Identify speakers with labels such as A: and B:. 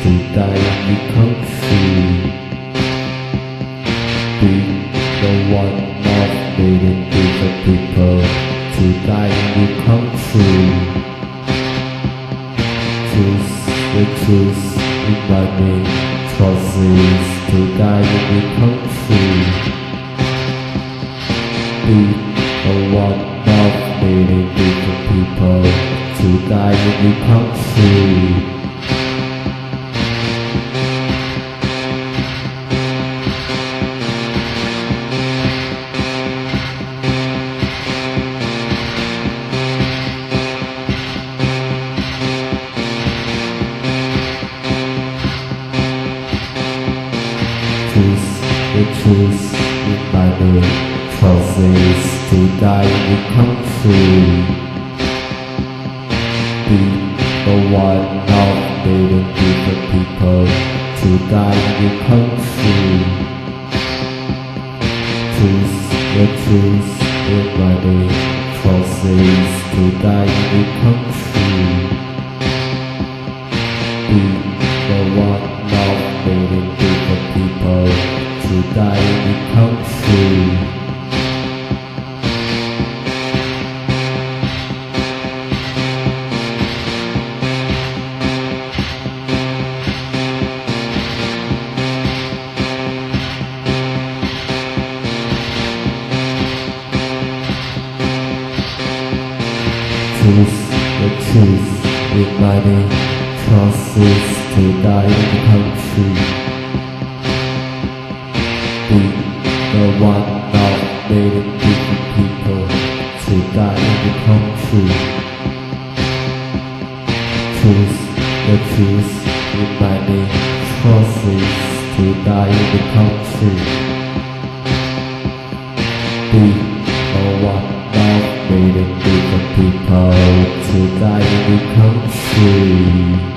A: to die in the country. Be the one of million different people to die in the country. Choose the truth in my name, choices to die in the country. Be the one of million different people to die in the country. Choose the truth in my name, choices to die in the country. Be the one of million different people to die in the country. Choose the truth in my name, choices to die in the country. Be the one of million different people to die in the country. Choose the truth in my name, choices to die in the country. Be the one of million different people to die in the country. Choose the truth in my name, choices to die in the country. Be the one of million different people to die in the country.